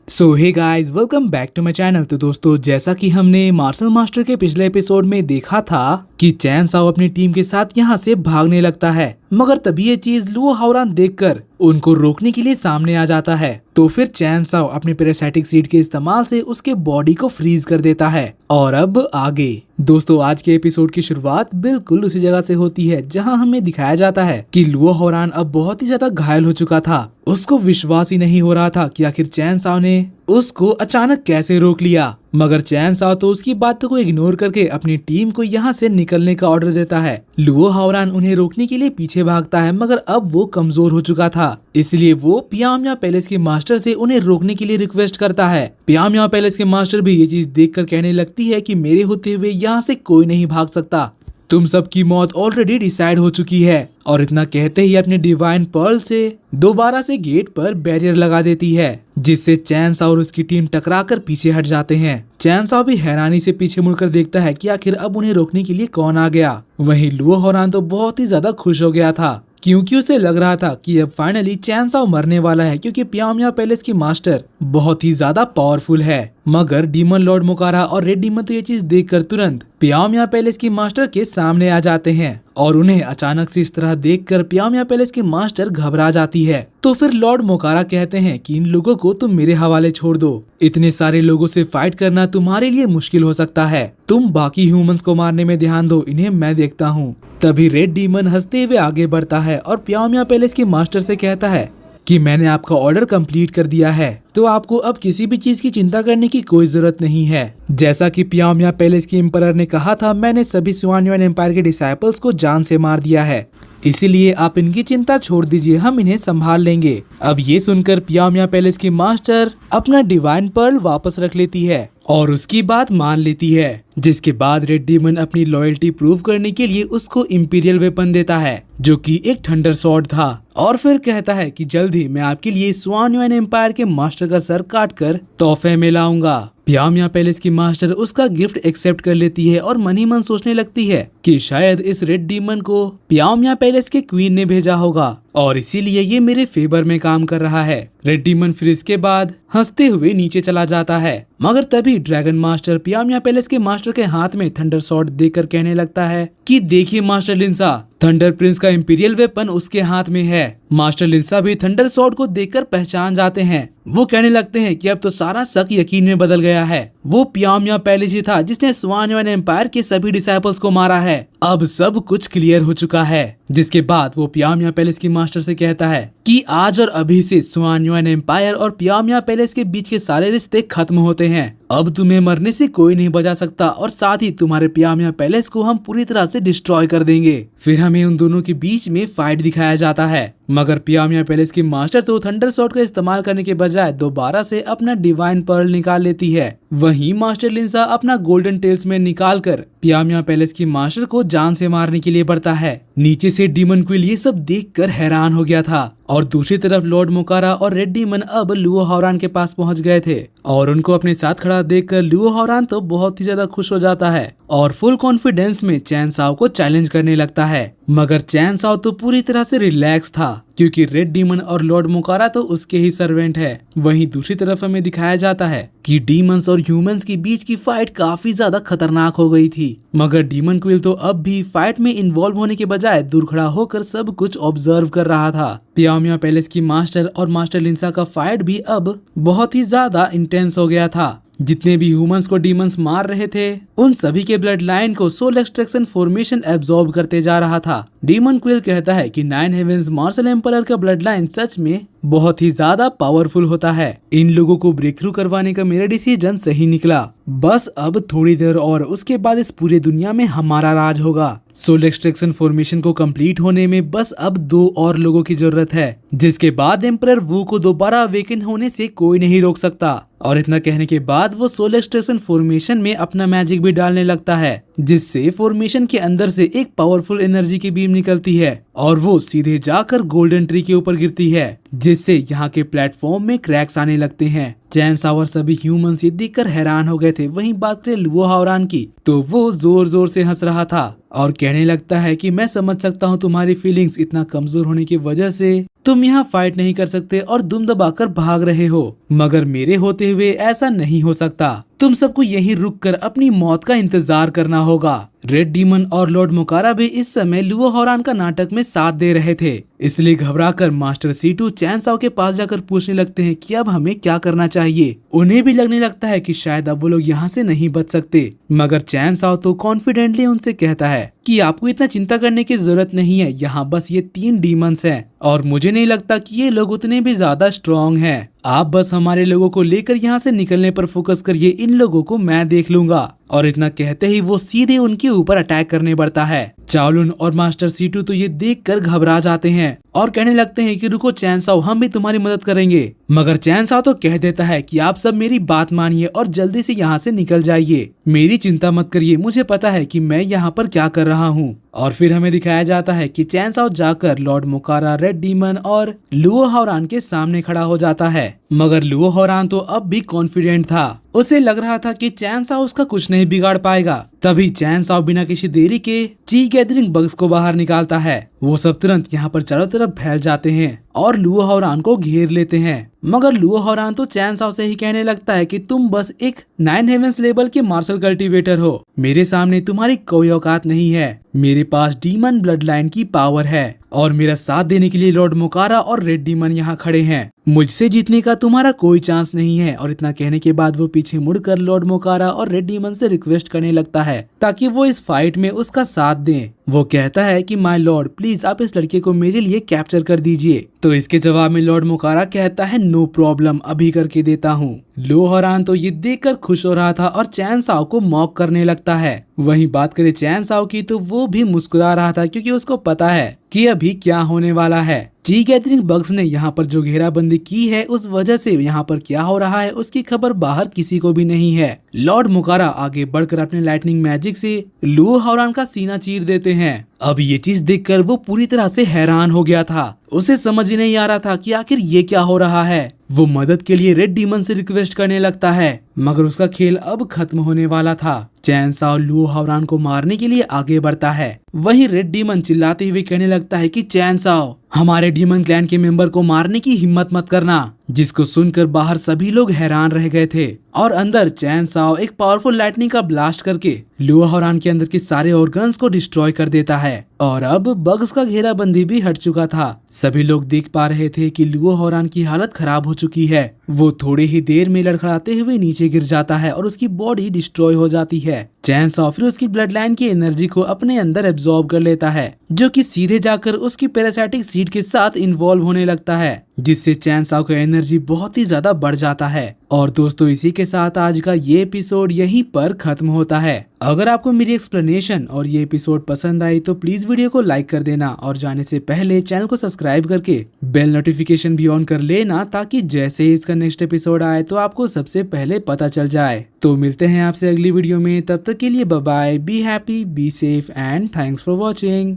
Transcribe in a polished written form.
So hey guys, welcome back to my channel. तो दोस्तों, जैसा कि हमने मार्शल मास्टर के पिछले एपिसोड में देखा था कि चैन साओ अपनी टीम के साथ यहाँ से भागने लगता है, मगर तभी ये चीज लुओ हाओरान देखकर उनको रोकने के लिए सामने आ जाता है। तो फिर चैन साओ अपने पैरासाइटिक सीड के इस्तेमाल से उसके बॉडी को फ्रीज कर देता है। और अब आगे दोस्तों, आज के एपिसोड की शुरुआत बिल्कुल उसी जगह से होती है जहां हमें दिखाया जाता है कि लुओ हाओरान अब बहुत ही ज्यादा घायल हो चुका था। उसको विश्वास ही नहीं हो रहा था कि आखिर चैन साओ ने उसको अचानक कैसे रोक लिया, मगर चैन साओ तो उसकी बातों को इग्नोर करके अपनी टीम को यहाँ से निकलने का ऑर्डर देता है। लुओ हाओरान उन्हें रोकने के लिए पीछे भागता है, मगर अब वो कमजोर हो चुका था, इसलिए वो पियामिया पैलेस के मास्टर से उन्हें रोकने के लिए रिक्वेस्ट करता है। पियामिया पैलेस के मास्टर भी ये चीज देखकर कहने लगती है कि मेरे होते हुए यहाँ से कोई नहीं भाग सकता, तुम सबकी मौत ऑलरेडी डिसाइड हो चुकी है। और इतना कहते ही अपने डिवाइन पर्ल से दोबारा से गेट पर बैरियर लगा देती है, जिससे चैन साओ और उसकी टीम टकराकर पीछे हट जाते हैं। चैन साओ भी हैरानी से पीछे मुड़कर देखता है कि आखिर अब उन्हें रोकने के लिए कौन आ गया। वहीं लुओ हाओरान तो बहुत ही ज्यादा खुश हो गया था, क्योंकि उसे लग रहा था कि अब फाइनली चैन साओ मरने वाला है, क्योंकि पियामिया पैलेस की मास्टर बहुत ही ज्यादा पावरफुल है। मगर डीमन लॉर्ड मोकारा और रेड डीमन तो ये चीज देखकर तुरंत पियामिया पैलेस के मास्टर के सामने आ जाते हैं, और उन्हें अचानक से इस तरह देखकर पियामिया पैलेस के मास्टर घबरा जाती है। तो फिर लॉर्ड मोकारा कहते हैं कि इन लोगों को तुम मेरे हवाले छोड़ दो, इतने सारे लोगों से फाइट करना तुम्हारे लिए मुश्किल हो सकता है, तुम बाकी ह्यूमंस को मारने में ध्यान दो, इन्हें मैं देखता हूँ। तभी रेड डीमन हंसते हुए आगे बढ़ता है और पियामिया पैलेस के मास्टर से कहता है कि मैंने आपका ऑर्डर कंप्लीट कर दिया है, तो आपको अब किसी भी चीज की चिंता करने की कोई जरूरत नहीं है। जैसा कि पियामिया पैलेस के एम्परर ने कहा था, मैंने सभी सुआन युआन एम्पायर के डिसाइपल्स को जान से मार दिया है, इसीलिए आप इनकी चिंता छोड़ दीजिए, हम इन्हें संभाल लेंगे। अब ये सुनकर पियामिया पैलेस की मास्टर अपना डिवाइन पर्ल वापस रख लेती है और उसकी बात मान लेती है, जिसके बाद रेड डीमन अपनी लॉयल्टी प्रूव करने के लिए उसको इंपीरियल वेपन देता है, जो कि एक थंडर सॉर्ड था, और फिर कहता है कि जल्द ही मैं आपके लिए सुआन युआन एम्पायर के मास्टर का सर काट कर तोहफे में लाऊंगा। पियामिया पैलेस की मास्टर उसका गिफ्ट एक्सेप्ट कर लेती है और मन ही मन सोचने लगती है कि शायद इस रेड डीमन को पियामिया पैलेस के क्वीन ने भेजा होगा और इसीलिए ये मेरे फेवर में काम कर रहा है। रेड डीमन फिर इसके बाद हंसते हुए नीचे चला जाता है, मगर तभी ड्रैगन मास्टर पियामिया पैलेस के मास्टर के हाथ में थंडर सॉर्ड देकर कहने लगता है कि देखिए मास्टर लिंसा, थंडर प्रिंस का इंपीरियल वेपन उसके हाथ में है। मास्टर लिंसा भी थंडर सॉर्ड को देखकर पहचान जाते हैं। वो कहने लगते हैं कि अब तो सारा शक यकीन में बदल गया है, वो पियामिया पैलेस ही था जिसने सुआन युआन एम्पायर के सभी डिसाइपल्स को मारा है, अब सब कुछ क्लियर हो चुका है। जिसके बाद वो पियामिया पैलेस की मास्टर से कहता है कि आज और अभी से सुआन युआन एम्पायर और पियामिया पैलेस के बीच के सारे रिश्ते खत्म होते हैं, अब तुम्हें मरने से कोई नहीं बचा सकता, और साथ ही तुम्हारे पियामिया पैलेस को हम पूरी तरह से डिस्ट्रॉय कर देंगे। फिर हमें उन दोनों के बीच में फाइट दिखाया जाता है, मगर पियामिया पैलेस की मास्टर तो थंडर सॉर्ड का इस्तेमाल करने के बजाय दोबारा से अपना डिवाइन पर्ल निकाल लेती है। वहीं मास्टर लिंसा अपना गोल्डन टेल्समैन निकाल कर पियामिया पैलेस की मास्टर को जान से मारने के लिए बढ़ता है। नीचे से डीमन क्विल ये सब देखकर हैरान हो गया था, और दूसरी तरफ लॉर्ड मोकारा और रेड डीमन अब लुओ हाओरान के पास पहुंच गए थे, और उनको अपने साथ खड़ा देखकर लुओ हाओरान तो बहुत ही ज्यादा खुश हो जाता है और फुल कॉन्फिडेंस में चैन साओ को चैलेंज करने लगता है। मगर चैन साओ तो पूरी तरह से रिलैक्स था, क्योंकि रेड डीमन और लॉर्ड मोकारा तो उसके ही सर्वेंट है। वहीं दूसरी तरफ हमें दिखाया जाता है कि डीमंस और ह्यूमंस के बीच की फाइट काफी ज्यादा खतरनाक हो गई थी, मगर डीमन क्विल तो अब भी फाइट में इन्वॉल्व होने के बजाय दूर खड़ा होकर सब कुछ ऑब्जर्व कर रहा था। पियामिया पैलेस की मास्टर और मास्टर लिंसा का फाइट भी अब बहुत ही ज्यादा इंटेंस हो गया था। जितने भी ह्यूमंस को डीमंस मार रहे थे, उन सभी के ब्लड लाइन को सोल एक्सट्रैक्शन फॉर्मेशन एब्जॉर्ब करते जा रहा था। डीमन क्विल कहता है कि 9 हेवेंस मार्शल एम्परर का ब्लड लाइन सच में बहुत ही ज्यादा पावरफुल होता है, इन लोगों को ब्रेक थ्रू करवाने का मेरा डिसीजन सही निकला, बस अब थोड़ी देर और उसके बाद इस पूरे दुनिया में हमारा राज होगा। सोल एक्सट्रैक्शन फॉर्मेशन को कंप्लीट होने में बस अब 2 और लोगों की जरूरत है, जिसके बाद एम्परर वू को दोबारा अवेकन होने से कोई नहीं रोक सकता। और इतना कहने के बाद वो सोल एक्सट्रैक्शन फॉर्मेशन में अपना मैजिक भी डालने लगता है, जिससे फॉर्मेशन के अंदर से एक पावरफुल एनर्जी की बीम निकलती है और वो सीधे जाकर गोल्डन ट्री के ऊपर गिरती है, जिससे यहाँ के प्लेटफॉर्म में क्रैक्स आने लगते हैं। चैन सावर सभी ह्यूमंस ये देखकर हैरान हो गए थे। वहीं बात करें लुओ हावरान की, तो वो जोर जोर से हंस रहा था और कहने लगता है कि मैं समझ सकता हूँ तुम्हारी फीलिंग्स, इतना कमजोर होने की वजह से तुम यहाँ फाइट नहीं कर सकते और दुम दबाकर भाग रहे हो, मगर मेरे होते हुए ऐसा नहीं हो सकता। तुम सबको यहीं रुककर अपनी मौत का इंतजार करना होगा। रेड डीमन और लॉर्ड मोकारा भी इस समय लुओ हावरान का नाटक में साथ दे रहे थे, इसलिए घबराकर मास्टर सीटू चैन साओ के पास जाकर पूछने लगते हैं कि अब हमें क्या करना चाहिए। उन्हें भी लगने लगता है कि शायद अब वो लोग यहाँ से नहीं बच सकते, मगर चैन साओ तो कॉन्फिडेंटली उनसे कहता है कि आपको इतना चिंता करने की जरूरत नहीं है, यहाँ बस ये 3 डीमंस हैं और मुझे नहीं लगता कि ये लोग उतने भी ज्यादा स्ट्रॉन्ग हैं। आप बस हमारे लोगों को लेकर यहाँ से निकलने पर फोकस करिए, इन लोगों को मैं देख लूंगा। और इतना कहते ही वो सीधे उनके ऊपर अटैक करने बढ़ता है। चाओलुन और मास्टर सीटू तो ये देखकर घबरा जाते हैं और कहने लगते हैं कि रुको चैन साओ, हम भी तुम्हारी मदद करेंगे। मगर चैन साओ तो कह देता है कि आप सब मेरी बात मानिए और जल्दी से यहाँ से निकल जाइए, मेरी चिंता मत करिए, मुझे पता है कि मैं यहाँ पर क्या कर रहा हूँ। और फिर हमें दिखाया जाता है कि चैन साओ जाकर लॉर्ड मोकारा, रेड डीमन और लुओ हावरान के सामने खड़ा हो जाता है। मगर लुओ हावरान तो अब भी कॉन्फिडेंट था, उसे लग रहा था कि चैन साओ उसका कुछ नहीं बिगाड़ पाएगा। तभी चैन साओ बिना किसी देरी के ची गैदरिंग बग्स को बाहर निकालता है। वो सब तुरंत यहाँ पर चारों तरफ फैल जाते हैं और लुओ हावरान को घेर लेते हैं। मगर लुओ हावरान तो चैन साओ से ही कहने लगता है कि तुम बस एक 9 हेवेंस लेवल के मार्शल कल्टीवेटर हो, मेरे सामने तुम्हारी कोई औकात नहीं है। मेरे पास डीमन ब्लड लाइन की पावर है और मेरा साथ देने के लिए लॉर्ड मोकारा और रेड डीमन यहाँ खड़े हैं, मुझसे जीतने का तुम्हारा कोई चांस नहीं है। और इतना कहने के बाद वो पीछे मुड़कर लॉर्ड मोकारा और रेड डीमन से रिक्वेस्ट करने लगता है ताकि वो इस फाइट में उसका साथ दें। वो कहता है कि माय लॉर्ड प्लीज आप इस लड़के को मेरे लिए कैप्चर कर दीजिए। तो इसके जवाब में लॉर्ड मोकारा कहता है नो प्रॉब्लम, अभी करके देता हूँ। लुओ हावरान तो ये देखकर खुश हो रहा था और चैन साओ को मॉक करने लगता है। वहीं बात करें चैन साओ की, तो वो भी मुस्कुरा रहा था क्योंकि उसको पता है कि अभी क्या होने वाला है। ची गैदरिंग बग्स ने यहाँ पर जो घेराबंदी की है, उस वजह से यहाँ पर क्या हो रहा है उसकी खबर बाहर किसी को भी नहीं है। लॉर्ड मोकारा आगे बढ़कर अपने लाइटनिंग मैजिक से लुओ हावरान का सीना चीर देते हैं। अब ये चीज देखकर वो पूरी तरह से हैरान हो गया था, उसे समझ ही नहीं आ रहा था कि आखिर ये क्या हो रहा है। वो मदद के लिए रेड डीमन से रिक्वेस्ट करने लगता है, मगर उसका खेल अब खत्म होने वाला था। चैन साओ लुओ हावरान को मारने के लिए आगे बढ़ता है। वहीं रेड डीमन चिल्लाते हुए कहने लगता है कि चैन साओ, हमारे डीमन क्लैन के मेंबर को मारने की हिम्मत मत करना। जिसको सुनकर बाहर सभी लोग हैरान रह गए थे और अंदर चैन साओ एक पावरफुल लाइटनिंग का ब्लास्ट करके लुओ हावरान के अंदर के सारे ऑर्गन्स को डिस्ट्रॉय कर देता है। और अब बग्स का घेराबंदी भी हट चुका था। सभी लोग देख पा रहे थे कि लुओ हावरान की हालत खराब हो चुकी है। वो थोड़ी ही देर में लड़खड़ाते हुए नीचे गिर जाता है और उसकी बॉडी डिस्ट्रॉय हो जाती है। चैन साओ फिर उसकी ब्लड लाइन की एनर्जी को अपने अंदर एब्जॉर्ब कर लेता है, जो कि सीधे जाकर उसकी पैरासाइटिक सीड के साथ इन्वॉल्व होने लगता है, जिससे चैन साओ का एनर्जी बहुत ही ज्यादा बढ़ जाता है। और दोस्तों इसी के साथ आज का ये एपिसोड यहीं पर खत्म होता है। अगर आपको मेरी एक्सप्लेनेशन और ये एपिसोड पसंद आई तो प्लीज वीडियो को लाइक कर देना और जाने से पहले चैनल को सब्सक्राइब करके बेल नोटिफिकेशन भी ऑन कर लेना, ताकि जैसे ही इसका नेक्स्ट एपिसोड आए तो आपको सबसे पहले पता चल जाए। तो मिलते हैं आपसे अगली वीडियो में, तब तक के लिए bye bye, be happy, be safe and thanks for watching.